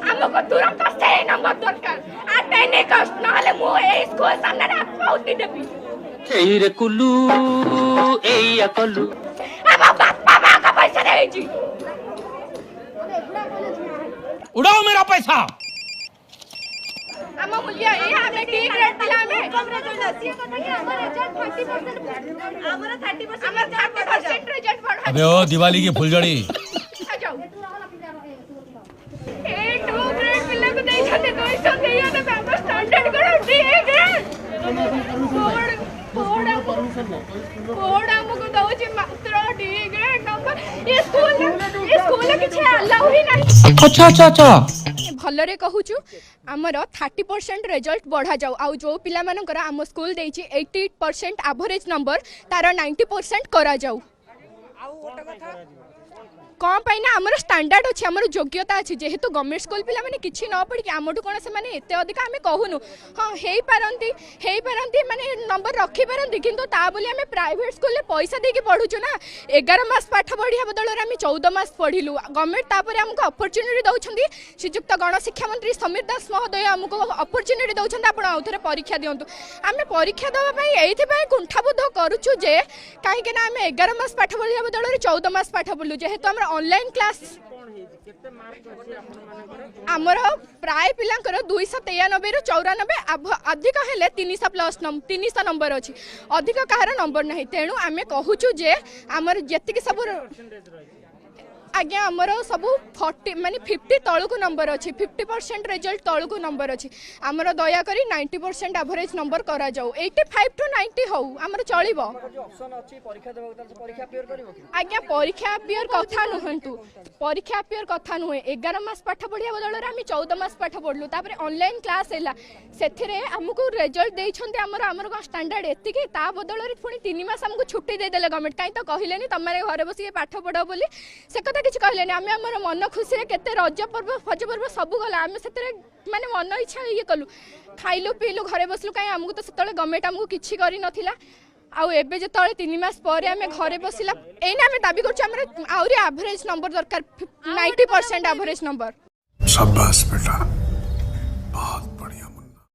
हमको तुरंत से नंबर दरकार आते नहीं कष्ट नाले मो ए स्कूल सामने आउट देबी एई रे कुल्लू एई अकल्लू हम बापा मां का पैसा दे जी उड़ाओ मेरा पैसा हम मुलिया ए हमें डी ग्रेड दिला में कम रिजल्ट आसी कथा कि हमर रिजल्ट 30% हमर 30% रिजल्ट बढ़ा अबे ओ दिवाली की फुलझड़ी आ जाओ ए 2 ग्रेड पिल्ला को दे छते 200 देया ना मैं स्टैंडर्ड करो डी ग्रेड बोर्ड हमको दउची मात्र डी ग्रेड नंबर ये स्कूल किछ अलाउ ही नहीं अच्छा भलरे कहूचु आमर 30% रिजल्ट बढ़ा जाऊ आउ जो पिला मानकर आम स्कूल देछि 80% एवरेज नंबर तार 90% करा जाऊ कौन पाई ना आमर स्टैंडर्ड अच्छे आमर योग्यता अच्छे जेहेतु गवर्नमेंट स्कूल पिला माने किछि न पढ़ी आमठू कौन से माने एते अधिक आमे कहूनु हाँ हे पारंती माने नंबर रखी पारंती किंतु ता बोली आमे प्राइवेट स्कूल ले पैसा देके पढुछु ना 11 मास पाठ पढ़िया बदल रे आमे 14 मास पढ़िलु गवर्नमेंट तापर हमको अपॉर्चुनिटी दउछंदी श्रीयुक्त गण शिक्षा मंत्री समीर दास महोदय हमको अपॉर्चुनिटी दउछंदी आपण आउथरे परीक्षा दियंतु आमे परीक्षा दवा पई एथि पई कुंठाबुद्ध करूछु जे काहे के ना आमे 11 मास पाठ पढ़िया बदल रे 14 मास पाठ पढ़लु जेहेतु हमर ऑनलाइन क्लास आमर प्राय पिलांकर 293 रु 94 अधिक हेले 300 प्लस 300 नंबर अछि अधिक कहार नंबर नाही तेणु आमे कहूछु जे आमर जेतिक सब आज्ञा आमर सब 40 माने 50 तळको नंबर अछि 50% रिजल्ट तळको नंबर अछि आमर दया करी 90% एवरेज नंबर करा जाऊ 85 टू 90 हो आमर चलिबो ऑप्शन अछि परीक्षा देबो त परीक्षा अपियर करबो कि आज्ञा परीक्षा अपियर कथा नहंतु परीक्षा अपियर कथा नुहे 11 मास पाठ पढ़िया बदल रे हम 14 मास पाठ पढ़लु तापर ऑनलाइन क्लास हैला सेथिरे हमकु रिजल्ट देइ छन्ते हमर स्टैंडर्ड एतिके ता बदल रे पुनी 3 मास हमकु छुट्टी दे देले गवर्नमेंट काई तो कहिलेनी तमारे घरे बसी पाठ पढो बोली से कथा किछ कहलेनी आमे हमर मन खुशी रे केते रज पर्व फज पर्व सब गला आमे सेतरे माने मन इच्छा ये कलु खाइलु पीलु घरे बसलु काई हमकु तो सेतले गवर्नमेंट हमकु किछि करि नथिला आउ एबे जे तळे 3 मास परे आमे घरे बसिला एना आमे दाबी करछु हमर आउरी एवरेज नंबर दरकार 90% एवरेज नंबर शाबाश बेटा बहुत